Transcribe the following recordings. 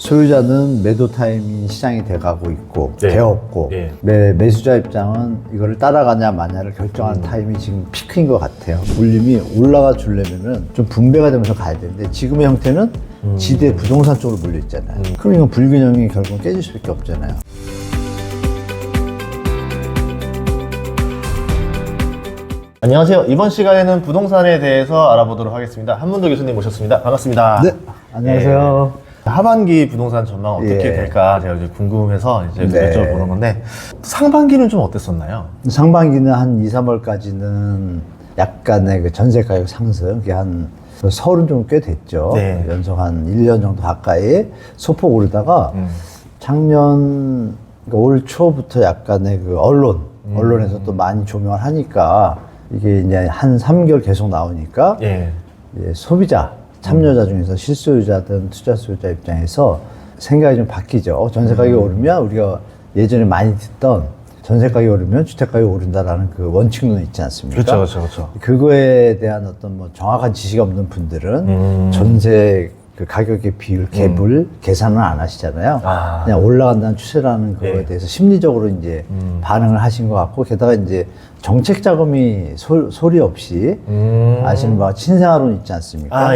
소유자는 매도 타임이 시장이 돼가고 있고 네. 되었고 매수자 입장은 이거를 따라가냐 마냐를 결정하는 타임이 지금 피크인 것 같아요. 물림이 올라가 주려면은 좀 분배가 되면서 가야 되는데 지금의 형태는 지대 부동산 쪽으로 몰려 있잖아요. 그럼 이건 불균형이 결국은 깨질 수밖에 없잖아요. 안녕하세요. 이번 시간에는 부동산에 대해서 알아보도록 하겠습니다. 한문도 교수님 모셨습니다. 반갑습니다. 네, 안녕하세요. 하반기 부동산 전망 어떻게 될까 제가 이제 궁금해서 이제 여쭤보는 건데 상반기는 좀 어땠었나요? 상반기는 한 2, 3월까지는 약간의 그 전세 가격 상승, 그게 한 서울은 좀 꽤 됐죠. 네. 연속 한 1년 정도 가까이 소폭 오르다가 작년 그러니까 올 초부터 약간의 그 언론에서 또 많이 조명을 하니까 이게 이제 한 3개월 계속 나오니까 이제 소비자, 참여자 중에서 실소유자든 투자소유자 입장에서 생각이 좀 바뀌죠. 전세 가격이 오르면 우리가 예전에 많이 듣던 전세 가격이 오르면 주택 가격이 오른다라는 그 원칙론이 있지 않습니까? 그렇죠. 그거에 대한 어떤 뭐 정확한 지식이 없는 분들은 전세 그 가격의 비율, 갭을 계산을 안 하시잖아요. 그냥 올라간다는 추세라는 거에 대해서 심리적으로 이제 반응을 하신 것 같고, 게다가 이제 정책 자금이 소리 없이 아시는 바와 친생활론 있지 않습니까?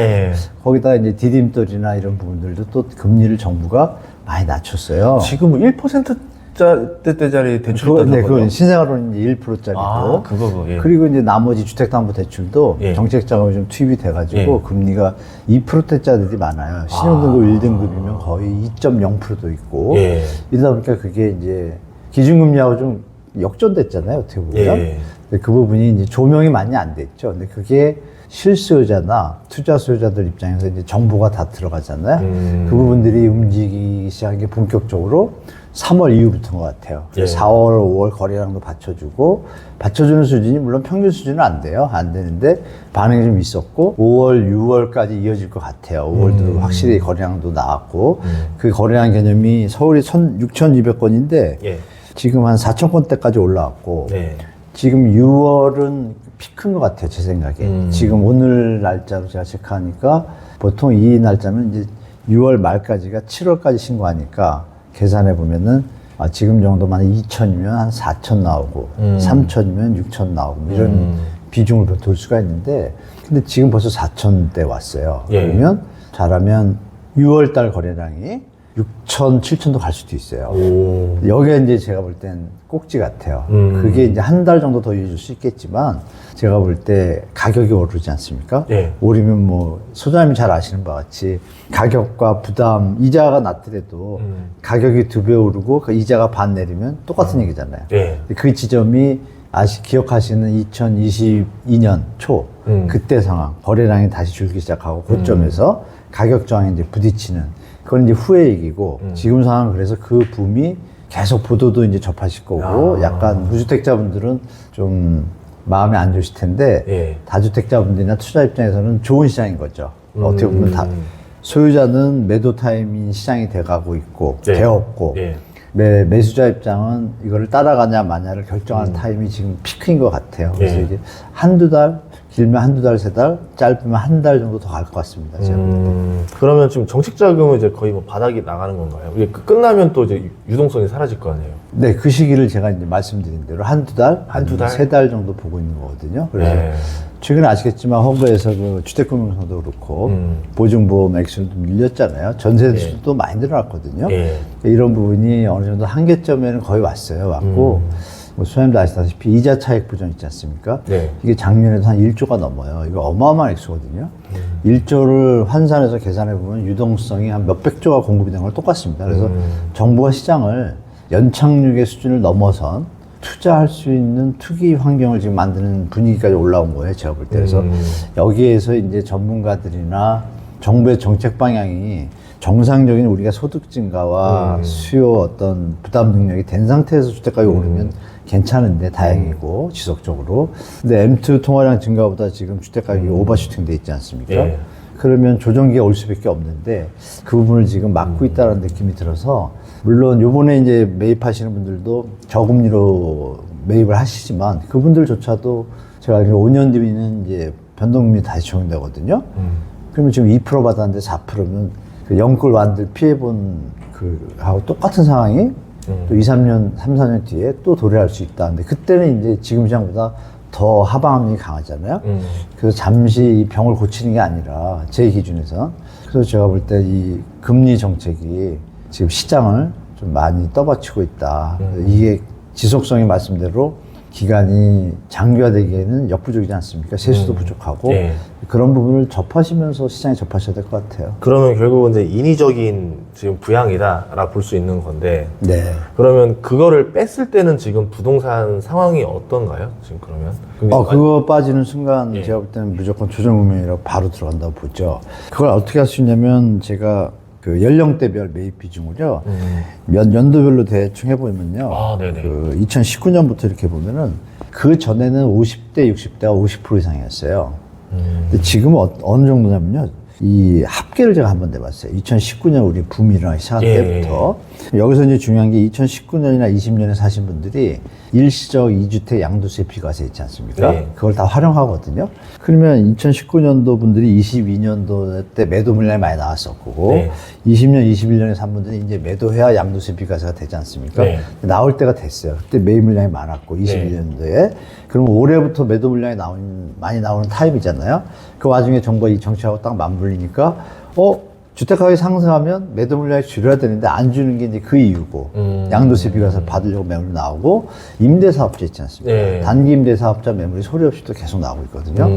거기다가 이제 디딤돌이나 이런 부분들도 또 금리를 정부가 많이 낮췄어요. 지금 1%대짜리 대출이 네, 그건 신생활론 1%짜리고. 그리고 이제 나머지 주택담보대출도 정책 자금이 좀 투입이 돼가지고 금리가 2%대짜리들이 많아요. 신용등급 1등급이면 거의 2.0%도 있고. 이러다 보니까 그게 이제 기준금리하고 좀 역전됐잖아요, 어떻게 보면. 그 부분이 이제 조명이 많이 안 됐죠. 근데 그게 실소유자나 투자소유자들 입장에서 이제 정보가 다 들어가잖아요. 그 부분들이 움직이기 시작한 게 본격적으로 3월 이후부터인 것 같아요. 4월, 5월 거래량도 받쳐주는 수준이 물론 평균 수준은 안 돼요. 안 되는데 반응이 좀 있었고 5월, 6월까지 이어질 것 같아요. 5월도 확실히 거래량도 나왔고 그 거래량 개념이 서울이 6,200건인데 지금 한 4,000건대까지 올라왔고 지금 6월은 피크인 것 같아요, 제 생각에. 지금 오늘 날짜로 제가 체크하니까 보통 이 날짜면 이제 6월 말까지가 7월까지 신고하니까 계산해 보면은 지금 정도만 2,000이면 한 4,000 나오고 3,000이면 6,000 나오고 이런 비중을 돌 수가 있는데 근데 지금 벌써 4,000대 왔어요. 그러면 잘하면 6월 달 거래량이 6,000, 7,000도 갈 수도 있어요. 여기가 이제 제가 볼 땐 꼭지 같아요. 그게 이제 한 달 정도 더 이어질 수 있겠지만 제가 볼 때 가격이 오르지 않습니까? 오르면 뭐 소장님이 잘 아시는 바와 같이 가격과 부담, 이자가 낮더라도 가격이 2배 오르고 그 이자가 반 내리면 똑같은 얘기잖아요. 그 지점이 기억하시는 2022년 초 그때 상황, 거래량이 다시 줄기 시작하고 고점에서 가격 저항에 이제 부딪히는 그건 이제 후의 얘기고 지금 상황은 그래서 그 붐이 계속 보도도 이제 접하실 거고 약간 무주택자분들은 좀 마음이 안 좋으실 텐데 다주택자분들이나 투자 입장에서는 좋은 시장인 거죠. 어떻게 보면 다 소유자는 매도 타임이 시장이 돼가고 있고 되었고 매수자 입장은 이거를 따라가냐 마냐를 결정하는 타임이 지금 피크인 것 같아요. 그래서 이제 한두 달, 길면 한두 달, 세 달, 짧으면 한 달 정도 더 갈 것 같습니다. 제가 그러면 지금 정책 자금은 이제 거의 뭐 바닥이 나가는 건가요? 이게 끝나면 또 이제 유동성이 사라질 거 아니에요? 네, 그 시기를 제가 이제 말씀드린 대로 한두 달, 세 달 정도 보고 있는 거거든요. 그래서 최근에 아시겠지만 허브에서 그 주택금융상도 그렇고 보증보험 액수도 밀렸잖아요. 전세수도 많이 늘어났거든요. 이런 부분이 어느 정도 한계점에는 거의 왔고 뭐 소장님도 아시다시피 이자 차익 부정 있지 않습니까? 이게 작년에도 한 1조가 넘어요. 이거 어마어마한 액수거든요. 1조를 환산해서 계산해 보면 유동성이 한 몇백 조가 공급이 된 걸 똑같습니다. 그래서 정부가 시장을 연착륙의 수준을 넘어선 투자할 수 있는 투기 환경을 지금 만드는 분위기까지 올라온 거예요. 제가 볼 때. 그래서 여기에서 이제 전문가들이나 정부의 정책 방향이 정상적인 우리가 소득 증가와 수요 어떤 부담 능력이 된 상태에서 주택가격이 오르면 괜찮은데 다행이고 지속적으로. 근데 M2 통화량 증가보다 지금 주택가격이 오버슈팅 돼 있지 않습니까? 그러면 조정기가 올 수밖에 없는데 그 부분을 지금 막고 있다는 느낌이 들어서 물론 요번에 이제 매입하시는 분들도 저금리로 매입을 하시지만 그분들조차도 제가 알기로 5년 뒤에는 이제 변동금리 다시 적용되거든요. 그러면 지금 2% 받았는데 4%면 그 영끌 완들 피해본 하고 똑같은 상황이 또 3, 4년 뒤에 또 도래할 수 있다. 근데 그때는 이제 지금 시장보다 더 하방압력이 강하잖아요. 그래서 잠시 이 병을 고치는 게 아니라 제 기준에서 그래서 제가 볼 때 이 금리 정책이 지금 시장을 좀 많이 떠받치고 있다. 이게 지속성이 말씀대로 기간이 장기화되기에는 역부족이지 않습니까? 세수도 부족하고 네. 그런 부분을 접하시면서 시장에 접하셔야 될 것 같아요. 그러면 결국은 이제 인위적인 지금 부양이다라고 볼 수 있는 건데 네. 그러면 그거를 뺐을 때는 지금 부동산 상황이 어떤가요? 지금 그러면? 그거 빠지는 순간 예. 제가 볼 때는 무조건 조정 국면이라고 바로 들어간다고 보죠. 그걸 어떻게 할 수 있냐면 제가 그 연령대별 매입 비중을요, 몇 연도별로 대충 해보면요, 2019년부터 이렇게 보면은 그 전에는 50대, 60대가 50% 이상이었어요. 근데 지금은 어느 정도냐면요, 이 합계를 제가 한번 내봤어요. 2019년 우리 붐이 일어나기 시작할 때부터. 여기서 이제 중요한 게 2019년이나 20년에 사신 분들이 일시적 2주택 양도세 비과세 있지 않습니까? 네. 그걸 다 활용하거든요. 그러면 2019년도 분들이 22년도 때 매도 물량이 많이 나왔었고, 네. 20년, 21년에 산 분들이 이제 매도해야 양도세 비과세가 되지 않습니까? 네. 나올 때가 됐어요. 그때 매입 물량이 많았고, 21년도에. 네. 그럼 올해부터 매도 물량이 많이 나오는 타입이잖아요. 그 와중에 정부가 이 정책하고 딱 맞물리니까, 주택가격이 상승하면 매도 물량이 줄여야 되는데 안 주는 게 이제 그 이유고 양도세 비과세 받으려고 매물이 나오고 임대사업자 있지 않습니까? 네. 단기 임대사업자 매물이 소리 없이 또 계속 나오고 있거든요.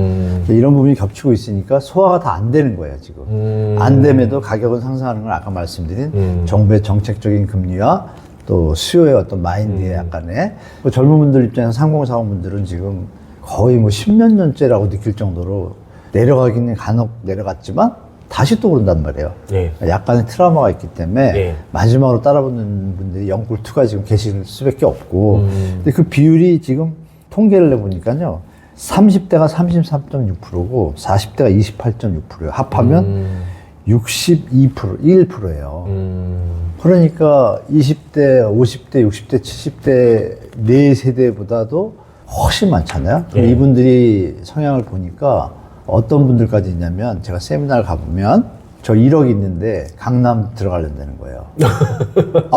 이런 부분이 겹치고 있으니까 소화가 다 안 되는 거예요 지금. 안 됨에도 가격은 상승하는 건 아까 말씀드린 정부의 정책적인 금리와 또 수요의 어떤 마인드의 약간의 젊은 분들 입장에서 3040 분들은 지금 거의 뭐 10몇 년째라고 느낄 정도로 내려가기는 간혹 내려갔지만 다시 또 오른단 말이에요. 네. 약간의 트라우마가 있기 때문에 네. 마지막으로 따라붙는 분들이 영끌2가 지금 계실 수밖에 없고 근데 그 비율이 지금 통계를 내보니까요 30대가 33.6%고 40대가 28.6%예요. 합하면 62%, 1%예요. 그러니까 20대, 50대, 60대, 70대 네 세대보다도 훨씬 많잖아요. 네. 이분들이 성향을 보니까 어떤 분들까지 있냐면 제가 세미나를 가보면 저 1억 있는데 강남 들어가려는 거예요.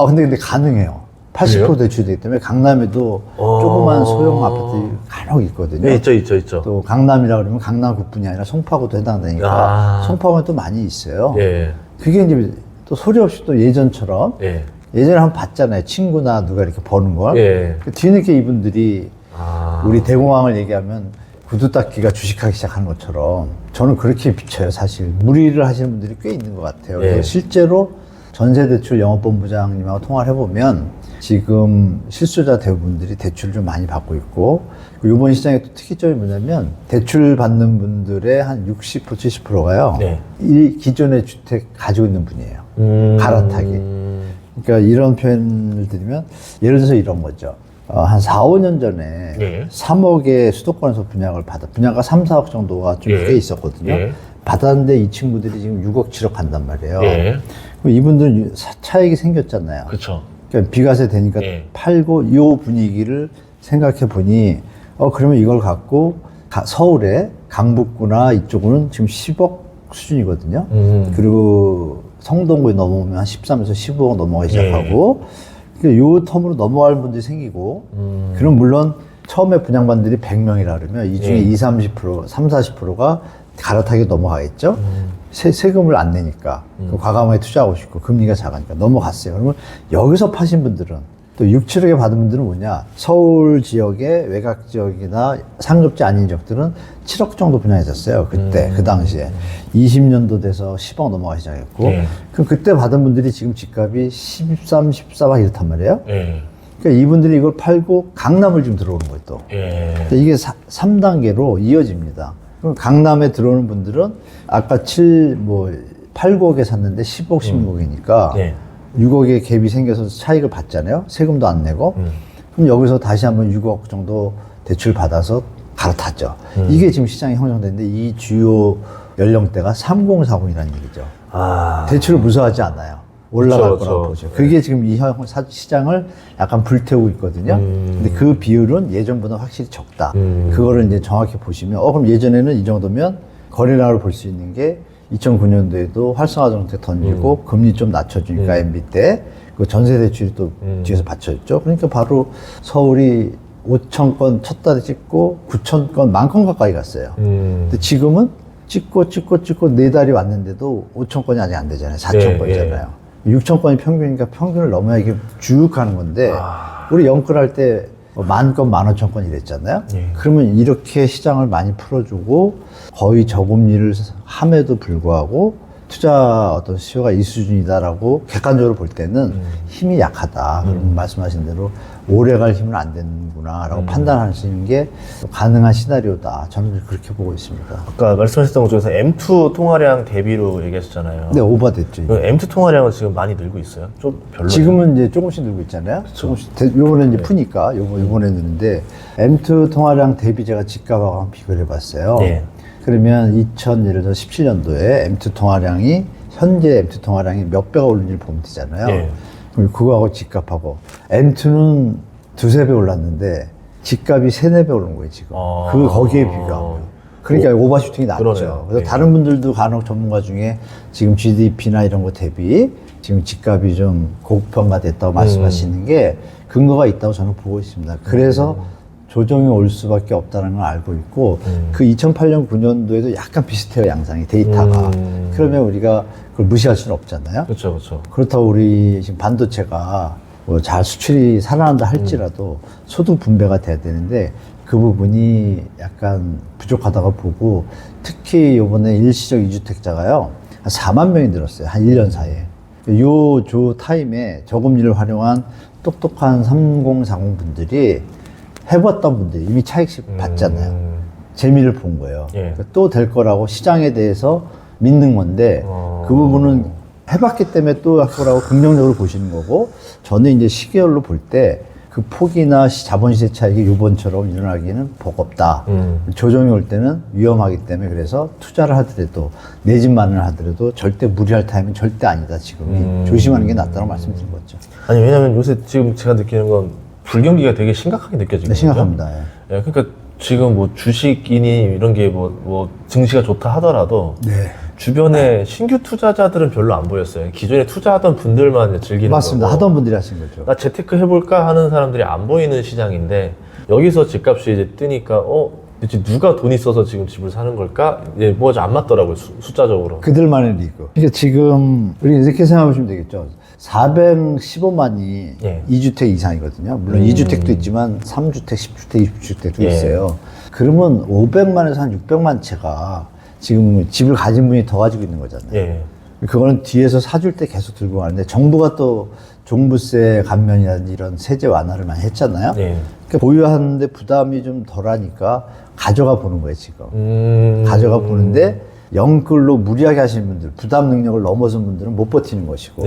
근데 가능해요. 80% 대출되기 때문에 강남에도 조그만 소형 아파트 간혹 있거든요. 네, 있죠. 또 강남이라 그러면 강남구뿐이 아니라 송파구도 해당되니까 송파구는 또 많이 있어요. 네. 그게 이제 또 소리 없이 또 예전처럼 예전에 한번 봤잖아요. 친구나 누가 이렇게 버는 걸. 뒤늦게 이분들이 우리 대공황을 얘기하면 구두 닦기가 주식하기 시작하는 것처럼 저는 그렇게 비춰요. 사실 무리를 하시는 분들이 꽤 있는 것 같아요. 그래서 실제로 전세대출 영업본부장님하고 통화를 해보면 지금 실수요자 대부분들이 대출을 좀 많이 받고 있고 이번 시장의 또 특이점이 뭐냐면 대출 받는 분들의 한 60%, 70%가요. 이 기존의 주택 가지고 있는 분이에요. 갈아타기. 그러니까 이런 표현을 드리면 예를 들어서 이런 거죠. 한 4, 5년 전에 3억의 수도권에서 분양가 3, 4억 정도가 좀 꽤 있었거든요. 받았는데 이 친구들이 지금 6억, 7억 간단 말이에요. 그럼 이분들은 차익이 생겼잖아요. 그렇죠. 그러니까 비과세 되니까 팔고 이 분위기를 생각해 보니 그러면 이걸 갖고 서울에 강북구나 이쪽은 지금 10억 수준이거든요. 그리고 성동구에 넘어오면 한 13에서 15억 넘어가기 시작하고 요 텀으로 넘어갈 분들이 생기고 그럼 물론 처음에 분양받는 분들이 100명이라 그러면 이 중에 20, 30%, 30, 40%가 갈아타기 넘어가겠죠. 세금을 안 내니까 과감하게 투자하고 싶고 금리가 작으니까 넘어갔어요. 그러면 여기서 파신 분들은 또 6, 7억에 받은 분들은 뭐냐, 서울 지역의 외곽 지역이나 상급지 아닌 지역들은 7억 정도 분양했었어요. 그때 그 당시에 20년도 돼서 10억 넘어가기 시작했고 그럼 그때 받은 분들이 지금 집값이 13, 14막 이렇단 말이에요. 그러니까 이분들이 이걸 팔고 강남을 지금 들어오는 거예요 또. 그러니까 이게 3단계로 이어집니다. 그럼 강남에 들어오는 분들은 아까 8, 9억에 샀는데 10억, 16억이니까 6억의 갭이 생겨서 차익을 받잖아요. 세금도 안 내고. 그럼 여기서 다시 한번 6억 정도 대출 받아서 갈아탔죠. 이게 지금 시장이 형성됐는데 이 주요 연령대가 3040이라는 얘기죠. 대출을 무서워하지 않아요. 올라갈 거라고 보죠. 그게 지금 이 시장을 약간 불태우고 있거든요. 근데 그 비율은 예전보다 확실히 적다. 그거를 이제 정확히 보시면, 그럼 예전에는 이 정도면 거래량을 볼 수 있는 게 2009년도에도 활성화 정책 던지고 금리 좀 낮춰주니까 MB 때 그 전세 대출이 또 뒤에서 받쳐줬죠. 그러니까 바로 서울이 5천 건 첫 달에 찍고 9천 건, 10,000건 가까이 갔어요. 근데 지금은 찍고 4달이 왔는데도 5천 건이 아직 안 되잖아요. 4천 건이잖아요. 6천 건이 평균이니까 평균을 넘어야 이게 쭉 가는 건데 우리 영끌할 때 10,000건, 15,000건 이랬잖아요. 그러면 이렇게 시장을 많이 풀어주고 거의 저금리를 함에도 불구하고 투자 어떤 수요가 이 수준이다라고 객관적으로 볼 때는 힘이 약하다. 그럼 말씀하신 대로 오래 갈 힘은 안 되는구나라고 판단하시는 게 가능한 시나리오다. 저는 그렇게 보고 있습니다. 아까 말씀하셨던 것 중에서 M2 통화량 대비로 얘기하셨잖아요. 네, 오버됐죠. M2 통화량은 지금 많이 늘고 있어요? 좀 별로. 지금은 이제 조금씩 늘고 있잖아요. 조금씩. 요번에 이제 푸니까 요번에 늘는데 M2 통화량 대비 제가 집값하고 한번 비교를 해봤어요. 그러면 예를 들어 17년도에 M2 통화량이 현재 M2 통화량이 몇 배가 오른지를 보면 되잖아요. 그럼 그거하고 집값하고 M2는 2-3배 올랐는데 집값이 3-4배 오른 거예요, 지금. 거기에 비교하면. 그러니까 오버슈팅이 낮죠. 그러네요. 그래서 다른 분들도 간혹 전문가 중에 지금 GDP나 이런 거 대비 지금 집값이 좀 고평가됐다고 말씀하시는 게 근거가 있다고 저는 보고 있습니다. 그래서 조정이 올 수밖에 없다는 걸 알고 있고 그 2008년 9년도에도 약간 비슷해요, 양상이 데이터가. 그러면 우리가 그걸 무시할 수는 없잖아요. 그렇죠. 그렇다고 우리 지금 반도체가 뭐 잘 수출이 살아난다 할지라도 소득 분배가 돼야 되는데 그 부분이 약간 부족하다고 보고 특히 이번에 일시적 이주택자가요 한 4만 명이 늘었어요, 한 1년 사이에. 요 타임에 저금리를 활용한 똑똑한 3040 분들이 해봤던 분들이 이미 차익씩 봤잖아요. 재미를 본 거예요. 또 될 거라고 시장에 대해서 믿는 건데 그 부분은 해봤기 때문에 또 할 거라고 긍정적으로 보시는 거고 저는 이제 시계열로 볼 때 그 폭이나 자본 시세 차익이 요번처럼 일어나기는 버겁다. 조정이 올 때는 위험하기 때문에 그래서 투자를 하더라도 내 집만을 하더라도 절대 무리할 타임은 절대 아니다. 지금이 조심하는 게 낫다고 말씀드린 거죠. 아니 왜냐면 요새 지금 제가 느끼는 건 불경기가 되게 심각하게 느껴지거든요. 네, 심각합니다. 그러니까 지금 뭐 주식이니 이런 게 뭐 증시가 좋다 하더라도 주변에 신규 투자자들은 별로 안 보였어요. 기존에 투자하던 분들만 즐기는 맞습니다. 거고. 하던 분들이 하신 거죠. 나 재테크 해볼까 하는 사람들이 안 보이는 시장인데 여기서 집값이 이제 뜨니까 도대체 누가 돈 있어서 지금 집을 사는 걸까? 뭐가 안 맞더라고요, 숫자적으로. 그들만의 리그. 그러니까 지금 우리 이렇게 생각하시면 되겠죠. 415만이 2주택 이상이거든요. 물론 2주택도 있지만 3주택, 10주택, 20주택도 있어요. 그러면 500만에서 한 600만 채가 지금 집을 가진 분이 더 가지고 있는 거잖아요. 그거는 뒤에서 사줄 때 계속 들고 가는데 정부가 또 종부세 감면이라든지 이런 세제 완화를 많이 했잖아요. 그러니까 보유하는데 부담이 좀 덜하니까 가져가 보는 거예요, 지금. 가져가 보는데 영끌로 무리하게 하시는 분들, 부담 능력을 넘어선 분들은 못 버티는 것이고.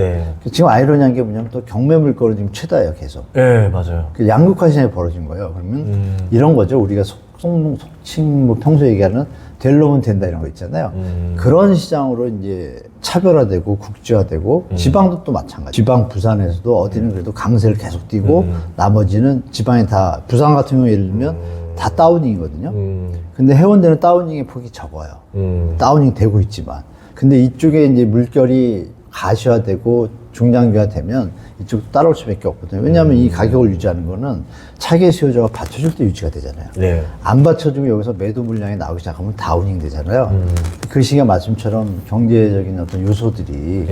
지금 아이러니한 게 뭐냐면 또 경매 물건은 지금 최다예요, 계속. 맞아요. 양극화 시장이 벌어진 거예요. 그러면 이런 거죠. 우리가 속칭 뭐 평소에 얘기하는 될 놈은 된다 이런 거 있잖아요. 그런 시장으로 이제 차별화되고 국제화되고 지방도 또 마찬가지. 지방 부산에서도 어디는 그래도 강세를 계속 띄고 나머지는 지방에 다 부산 같은 경우 예를 들면 다 다우닝이거든요. 근데 해운대는 다우닝의 폭이 적어요. 다우닝 되고 있지만. 근데 이쪽에 이제 물결이 가시화되고 중장기화되면 이쪽도 따라올 수밖에 없거든요. 왜냐하면 이 가격을 유지하는 거는 차계 수요자가 받쳐줄 때 유지가 되잖아요. 안 받쳐주면 여기서 매도 물량이 나오기 시작하면 다우닝 되잖아요. 그 시기가 말씀처럼 경제적인 어떤 요소들이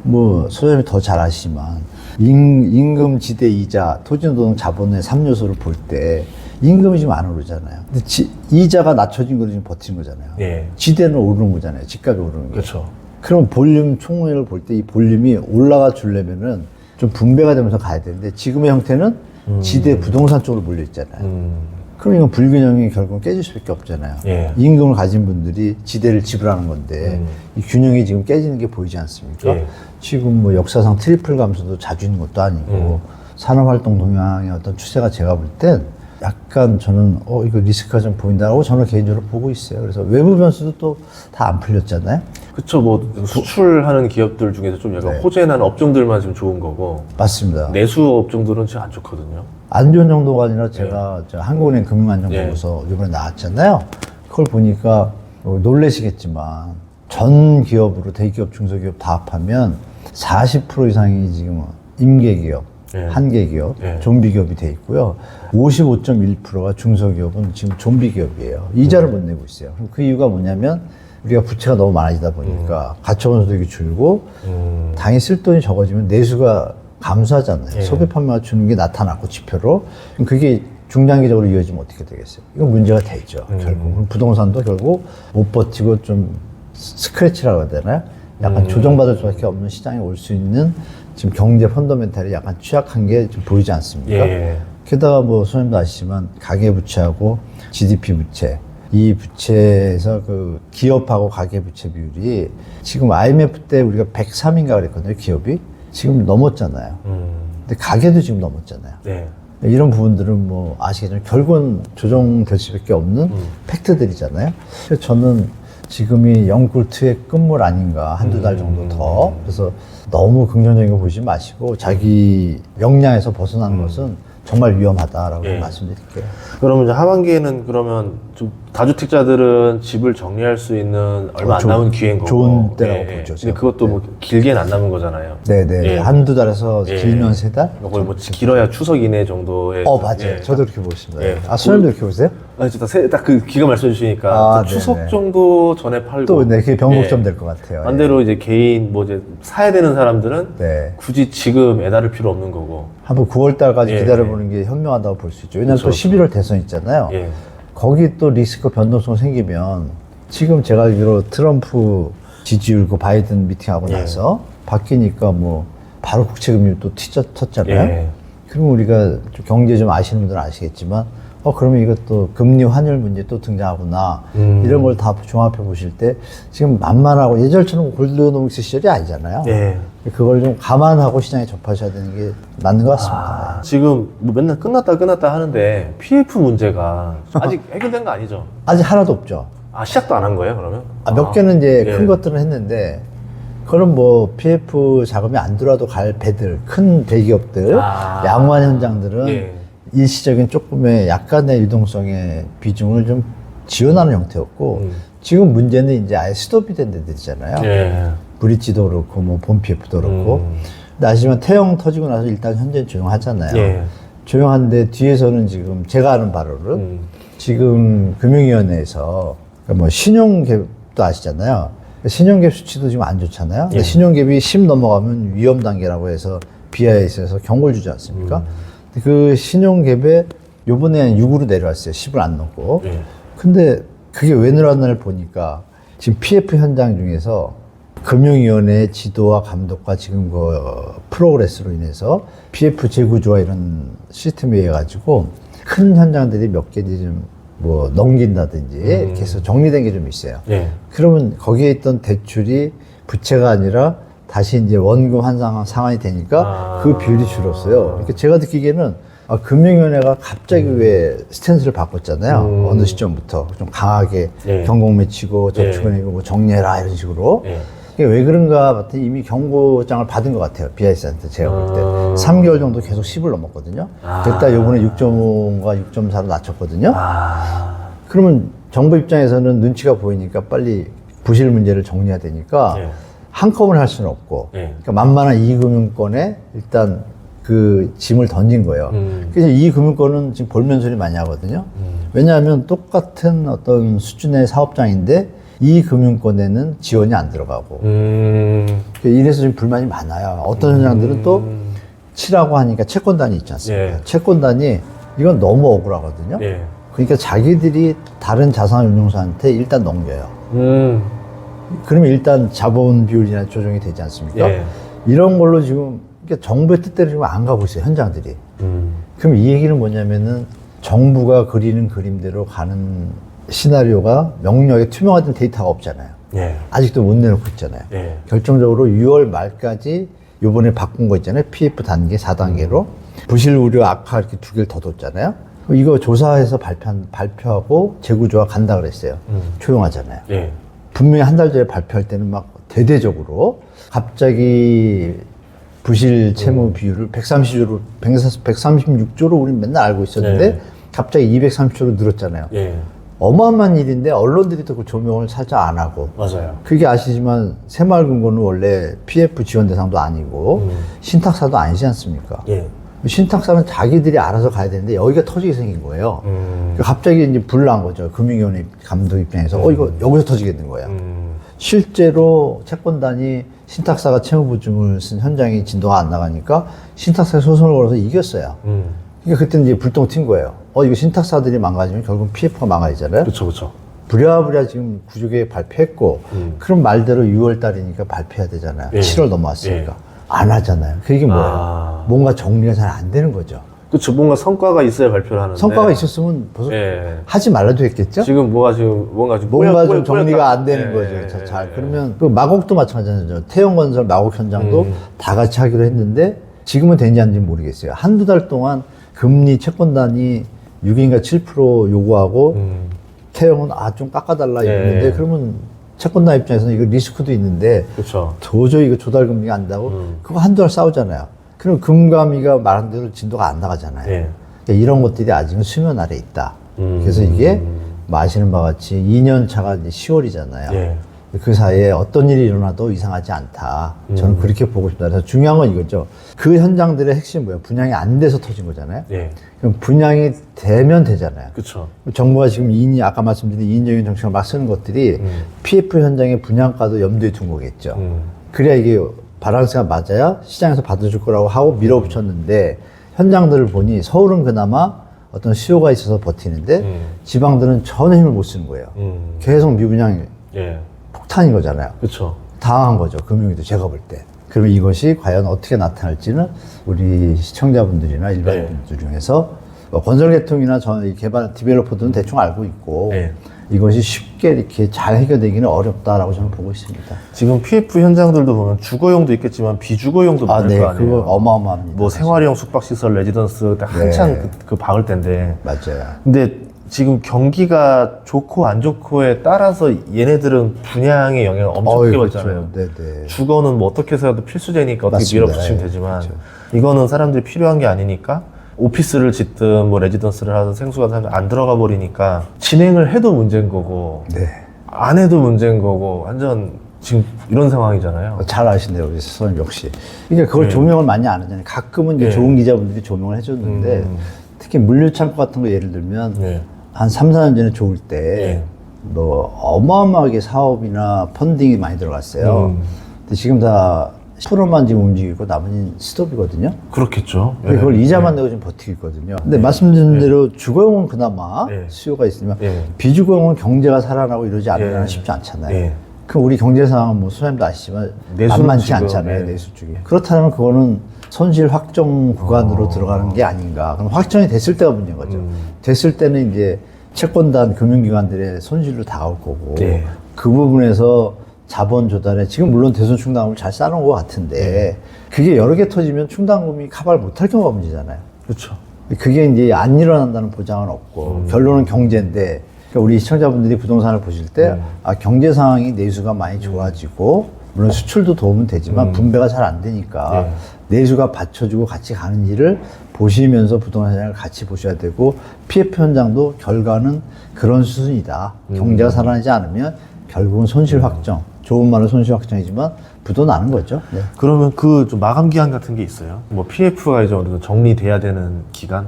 뭐 소장님이 더 잘 아시지만 임금 지대 이자 토지노동 자본의 3요소를 볼 때 임금이 지금 안 오르잖아요. 근데 이자가 낮춰진 거로 지금 버티는 거잖아요. 지대는 오르는 거잖아요. 집값이 오르는 게. 그렇죠. 그럼 볼륨 총무회를 볼 때 이 볼륨이 올라가 주려면은 좀 분배가 되면서 가야 되는데 지금의 형태는 지대 부동산 쪽으로 몰려 있잖아요. 그럼 이건 불균형이 결국은 깨질 수밖에 없잖아요. 임금을 가진 분들이 지대를 지불하는 건데 이 균형이 지금 깨지는 게 보이지 않습니까? 지금 뭐 역사상 트리플 감소도 자주 있는 것도 아니고 산업활동 동향의 어떤 추세가 제가 볼 땐 약간 저는 이거 리스크가 좀 보인다고 저는 개인적으로 보고 있어요. 그래서 외부 변수도 또 다 안 풀렸잖아요. 그쵸. 뭐 수출하는 기업들 중에서 좀 약간 호재난 업종들만 지금 좋은 거고 맞습니다. 내수 업종들은 지금 안 좋거든요. 안 좋은 정도가 아니라 제가 저 한국은행 금융안정보고서 이번에 나왔잖아요. 그걸 보니까 놀라시겠지만 전 기업으로 대기업, 중소기업 다 합하면 40% 이상이 지금 임계기업, 예. 한계기업, 예. 좀비기업이 돼 있고요. 55.1%가 중소기업은 지금 좀비기업이에요. 이자를 못 내고 있어요. 그럼 그 이유가 뭐냐면 우리가 부채가 너무 많아지다 보니까 가처분 소득이 줄고 당연히 쓸 돈이 적어지면 내수가 감소하잖아요. 예. 소비 판매가 주는 게 나타났고 지표로. 그럼 그게 중장기적으로 이어지면 어떻게 되겠어요? 이건 문제가 되죠. 결국. 그럼 부동산도 결국 못 버티고 좀 스크래치라고 해야 되나요? 약간 조정받을 수밖에 없는 시장에 올 수 있는 지금 경제 펀더멘탈이 약간 취약한 게 좀 보이지 않습니까? 예. 게다가 뭐 선생님도 아시지만 가계부채하고 GDP 부채, 이 부채에서 그 기업하고 가계부채 비율이 지금 IMF 때 우리가 103인가 그랬거든요, 기업이. 지금 넘었잖아요. 근데 가계도 지금 넘었잖아요. 네. 이런 부분들은 뭐 아시겠지만 결국은 조정될 수밖에 없는 팩트들이잖아요. 그래서 저는 지금이 영꿀트의 끝물 아닌가, 한두 달 정도 더. 그래서 너무 긍정적인 거 보지 마시고 자기 역량에서 벗어나는 것은 정말 위험하다라고 예. 말씀드릴게요. 그러면 이제 하반기에는 그러면 좀 다주택자들은 집을 정리할 수 있는 얼마 안 남은 기회인 거고. 좋은 때라고 보죠, 근데 제가 그것도 볼 뭐 길게는 안 남은 거잖아요. 네네. 예. 한두 달에서 예. 길면 세 달? 거의 뭐 길어야 추석 이내 정도에. 맞아요. 예. 저도 그렇게 보십니다. 예. 아, 수현도 이렇게 보세요? 딱그 기가 말씀해 주시니까 아, 또 추석 네네. 정도 전에 팔고. 또, 네, 그게 변곡점 예. 될 것 같아요. 반대로 이제 개인 뭐 이제 사야 되는 사람들은 네. 굳이 지금 애달을 필요 없는 거고. 한번 9월 달까지 예. 기다려보는 게 현명하다고 볼 수 있죠. 왜냐하면 그쵸, 또 11월 대선 있잖아요. 예. 거기 또 리스크 변동성 생기면 지금 제가 알기로 트럼프 지지율 그 바이든 미팅하고 예. 나서 바뀌니까 뭐 바로 국채금리 또 튀졌잖아요. 예. 그럼 우리가 좀 경제 좀 아시는 분들은 아시겠지만 그러면 이것도 금리 환율 문제 또 등장하구나. 이런 걸 다 종합해 보실 때 지금 만만하고 예전처럼 골드노믹스 시절이 아니잖아요. 예. 그걸 좀 감안하고 시장에 접하셔야 되는 게 맞는 것 같습니다. 지금 뭐 맨날 끝났다 하는데 PF 문제가 아직 해결된 거 아니죠? 아직 하나도 없죠. 시작도 안 한 거예요, 그러면? 몇 개는 이제 예. 큰 것들은 했는데, 그럼 뭐 PF 자금이 안 들어와도 갈 배들, 큰 대기업들, 양호한 현장들은 예. 일시적인 조금의 약간의 유동성의 비중을 좀 지원하는 형태였고, 지금 문제는 이제 아예 스톱이 된 데들이잖아요. 예. 브릿지도 그렇고, 뭐 본 PF도 그렇고. 근데 아시지만 태형 터지고 나서 일단 현재는 조용하잖아요. 예. 조용한데 뒤에서는 지금 제가 아는 바로는 지금 금융위원회에서 뭐 신용갭도 아시잖아요. 신용갭 수치도 지금 안 좋잖아요. 근데 예. 신용갭이 10 넘어가면 위험 단계라고 해서 BIS에서 경고를 주지 않습니까? 근데 그 신용갭에 요번에 6으로 내려왔어요. 10을 안 넘고. 예. 근데 그게 왜 늘어났나를 보니까 지금 PF 현장 중에서 금융위원회의 지도와 감독과 지금 그 프로그레스로 인해서 PF 재구조와 이런 시스템에 의해 가지고 큰 현장들이 몇 개지 좀 뭐 넘긴다든지 이렇게 해서 정리된 게 좀 있어요. 예. 그러면 거기에 있던 대출이 부채가 아니라 다시 이제 원금 환상 상환이 되니까 그 비율이 줄었어요. 그러니까 제가 느끼기에는 금융위원회가 갑자기 왜 스탠스를 바꿨잖아요. 어느 시점부터 좀 강하게 예. 경고 맺히고 저축은행이 뭐 정리해라 이런 식으로. 예. 이게 왜 그런가 봤더니 이미 경고장을 받은 것 같아요. BIS한테 제가 볼 때. 3개월 정도 계속 10을 넘었거든요. 그랬다 요번에 6.5가 6.4로 낮췄거든요. 그러면 정부 입장에서는 눈치가 보이니까 빨리 부실 문제를 정리해야 되니까 예. 한꺼번에 할 수는 없고 예. 그러니까 만만한 이금융권에 일단 그 짐을 던진 거예요. 그래서 이 금융권은 지금 볼멘 소리 많이 하거든요. 왜냐하면 똑같은 어떤 수준의 사업장인데 이 금융권에는 지원이 안 들어가고 이래서 좀 불만이 많아요. 어떤 현장들은 또 치라고 하니까 채권단이 있지 않습니까? 예. 채권단이 이건 너무 억울하거든요. 예. 그러니까 자기들이 다른 자산운용사한테 일단 넘겨요. 그러면 일단 자본 비율이나 조정이 되지 않습니까? 예. 이런 걸로 지금 그러니까 정부의 뜻대로 지금 안 가고 있어요, 현장들이. 그럼 이 얘기는 뭐냐면은 정부가 그리는 그림대로 가는 시나리오가 명료하게 투명화된 데이터가 없잖아요. 예. 아직도 못 내놓고 있잖아요. 예. 결정적으로 6월 말까지 요번에 바꾼 거 있잖아요. PF 단계, 4단계로. 부실 우려 악화 이렇게 2개를 더 뒀잖아요. 이거 조사해서 발표하고 재구조화 간다 그랬어요. 조용하잖아요. 예. 분명히 한 달 전에 발표할 때는 막 대대적으로 갑자기 부실 채무 비율을 136조로 우리는 맨날 알고 있었는데 예. 갑자기 230조로 늘었잖아요. 예. 어마어마한 일인데 언론들이 또 그 조명을 살짝 안 하고. 맞아요. 그게 아시지만 새마을금고는 원래 PF 지원 대상도 아니고 신탁사도 아니지 않습니까? 예. 신탁사는 자기들이 알아서 가야 되는데 여기가 터지게 생긴 거예요. 갑자기 이제 불난 거죠. 금융위원회 감독 입장에서 이거 여기서 터지게 된 거야. 실제로 채권단이 신탁사가 채무보증을 쓴 현장에 진도가 안 나가니까 신탁사에 소송을 걸어서 이겼어요. 그러니까 그때 이제 불똥 튄 거예요. 이거 신탁사들이 망가지면 결국 PF가 망가지잖아요. 그렇죠. 부랴부랴 지금 구조계획 발표했고, 그럼 말대로 6월 달이니까 발표해야 되잖아요. 예. 7월 넘어왔으니까. 안 하잖아요. 그게 뭐예요? 뭔가 정리가 잘 안 되는 거죠. 그렇죠. 뭔가 성과가 있어야 발표를 하는데. 성과가 있었으면 벌써 하지 말라도 했겠죠? 지금 뭔가 좀 좀 정리가 안 되는 거죠. 그러면 그 마곡도 마찬가지죠. 태영건설 마곡 현장도 다 같이 하기로 했는데 지금은 되는지 안 되는지 모르겠어요. 한두 달 동안 금리 채권단이 6인가 7% 요구하고 태영은 좀 깎아달라 이러는데 그러면 채권단 입장에서는 이거 리스크도 있는데 그쵸. 도저히 이거 조달금리가 안 나고 그거 한두 달 싸우잖아요. 그럼 금감위가 말한 대로 진도가 안 나가잖아요. 그러니까 이런 것들이 아직은 수면 아래 있다. 그래서 이게 뭐 아시는 바와 같이 2년 차가 이제 10월이잖아요. 그 사이에 어떤 일이 일어나도 이상하지 않다. 저는 그렇게 보고 싶다. 그래서 중요한 건 이거죠. 그 현장들의 핵심이 뭐예요? 분양이 안 돼서 터진 거잖아요. 그럼 분양이 되면 되잖아요. 그렇죠. 정부가 지금 아까 말씀드린 2인적인 정책을 막 쓰는 것들이 PF 현장의 분양가도 염두에 둔 거겠죠. 그래야 이게 바란스가 맞아야 시장에서 받아줄 거라고 하고 밀어붙였는데 현장들을 보니 서울은 그나마 어떤 수요가 있어서 버티는데 지방들은 전혀 힘을 못 쓰는 거예요. 계속 미분양이 폭탄인 거잖아요. 그렇죠. 당한 거죠. 금융위도 제가 볼 때. 그러면 이것이 과연 어떻게 나타날지는 우리 시청자분들이나 일반인들 중에서 건설계통이나 개발 디벨로퍼들은 대충 알고 있고 이것이 쉽게 이렇게 잘 해결되기는 어렵다라고 저는 보고 있습니다. 지금 PF 현장들도 보면 주거용도 있겠지만 비주거용도 많을 거 아니에요. 그거 어마어마합니다. 뭐 생활형 숙박시설, 레지던스 한창 그 박을 때인데. 맞아요. 근데 지금 경기가 좋고 안 좋고에 따라서 얘네들은 분양의 영향을 엄청 크게 받잖아요. 네네. 주거는 뭐 어떻게 해서라도 필수제니까 어떻게 맞습니다. 밀어붙이면 되지만 이거는 사람들이 필요한 게 아니니까 오피스를 짓든 뭐 레지던스를 하든 생수가 사면 안 들어가 버리니까 진행을 해도 문제인 거고 안 해도 문제인 거고 완전 지금 이런 상황이잖아요. 잘 아시네요, 우리 선생님 역시. 그러니까 그걸 조명을 많이 안 하잖아요. 가끔은 이제 좋은 기자분들이 조명을 해줬는데 특히 물류창고 같은 거 예를 들면 한 3, 4년 전에 좋을 때 뭐 어마어마하게 사업이나 펀딩이 많이 들어갔어요. 근데 지금 다 10%만 지금 움직이고 나머지는 스톱이거든요. 그렇겠죠. 그걸 이자만 내고 좀 버티고 있거든요. 근데 말씀드린 대로 주거용은 그나마 수요가 있으면 비주거용은 경제가 살아나고 이러지 않으면 쉽지 않잖아요. 그럼 우리 경제 상황은 뭐 소장님도 아시지만 만만치 않잖아요. 내수 쪽이. 그렇다면 그거는 손실 확정 구간으로 들어가는 게 아닌가. 그럼 확정이 됐을 때가 문제인 거죠. 됐을 때는 이제 채권단 금융기관들의 손실로 다가올 거고 그 부분에서 자본 조달에 지금 물론 대손 충당금을 잘 쌓아놓은 것 같은데 그게 여러 개 터지면 충당금이 카바를 못할 경우가 문제잖아요. 그렇죠. 그게 이제 안 일어난다는 보장은 없고 결론은 경제인데 그러니까 우리 시청자분들이 부동산을 보실 때 경제 상황이 내수가 많이 좋아지고 물론 수출도 도움은 되지만 분배가 잘 안 되니까 내수가 받쳐주고 같이 가는 일을 보시면서 부동산 시장을 같이 보셔야 되고 PF 현장도 결과는 그런 수순이다. 경제가 살아나지 않으면 결국은 손실 확정, 좋은 말은 손실 확정이지만 부도 나는 거죠. 그러면 그 좀 마감 기한 같은 게 있어요? 뭐 PF가 이제 어느 정도 정리돼야 되는 기간?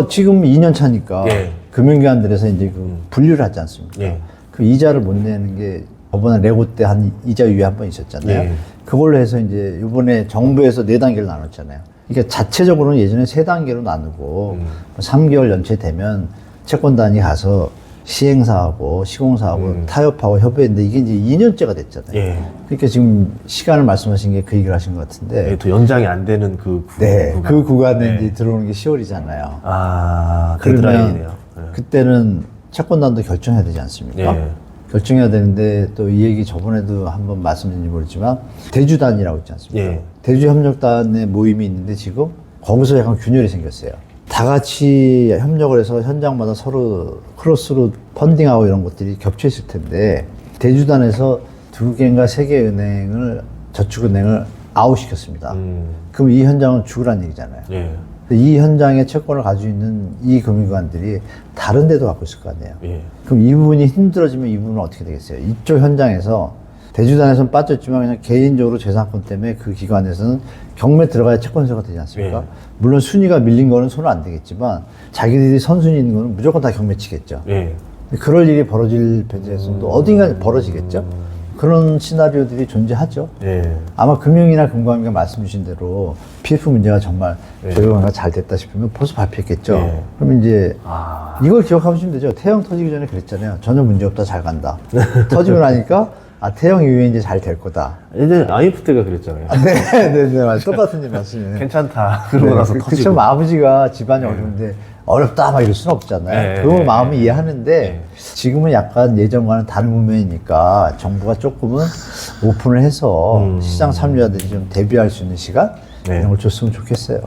지금 2년 차니까 금융기관들에서 이제 그 분류를 하지 않습니까? 그 이자를 못 내는 게 저번에 레고 때 한 이자 유예 한 번 있었잖아요. 그걸로 해서 이제 이번에 정부에서 4단계를 나눴잖아요. 그러니까 자체적으로는 예전에 3단계로 나누고 3개월 연체되면 채권단이 가서 시행사하고 시공사하고 타협하고 협의했는데 이게 이제 2년째가 됐잖아요. 그러니까 지금 시간을 말씀하신 게 그 얘기를 하신 것 같은데. 또 연장이 안 되는 그 구간. 그 구간에 이제 들어오는 게 10월이잖아요. 그러면 그때는 채권단도 결정해야 되지 않습니까? 결정해야 되는데 또 이 얘기 저번에도 한번 말씀드린지 모르지만 대주단이라고 있지 않습니까? 대주협력단의 모임이 있는데 지금 거기서 약간 균열이 생겼어요. 다 같이 협력을 해서 현장마다 서로 크로스로 펀딩하고 이런 것들이 겹쳐 있을 텐데 대주단에서 2개인가 3개 은행을 저축은행을 아웃시켰습니다. 그럼 이 현장은 죽으란 얘기잖아요. 이 현장에 채권을 가지고 있는 이 금융기관들이 다른 데도 갖고 있을 거 아니에요. 예. 그럼 이 부분이 힘들어지면 이 부분은 어떻게 되겠어요? 이쪽 현장에서 대주단에서는 빠졌지만 그냥 개인적으로 재산권 때문에 그 기관에서는 경매 들어가야 채권세가 되지 않습니까? 예. 물론 순위가 밀린 거는 손은 안 되겠지만 자기들이 선순위 있는 거는 무조건 다 경매 치겠죠. 예. 그럴 일이 벌어질 배제에서도 어딘가 벌어지겠죠. 그런 시나리오들이 존재하죠. 예. 아마 금융이나 금감위가 말씀 주신 대로 PF 문제가 정말 예. 조정화가 잘 됐다 싶으면 벌써 발표했겠죠. 예. 그럼 이제 이걸 기억하시면 되죠. 태형 터지기 전에 그랬잖아요. 전혀 문제 없다, 잘 간다. 터지고 나니까 태형 이후에 이제 잘 될 거다. 예전에 IF 때가 그랬잖아요. 네, 맞아요. 똑같은 일 말씀이에요. 괜찮다. 그러고 나서 터지고. 그쵸, 아버지가 집안이 어려운데 어렵다 막 이럴 수는 없잖아요. 그 마음은 이해하는데 지금은 약간 예전과는 다른 국면이니까 정부가 조금은 오픈을 해서 시장 참여자들이 좀 대비할 수 있는 시간 이런 걸 줬으면 좋겠어요.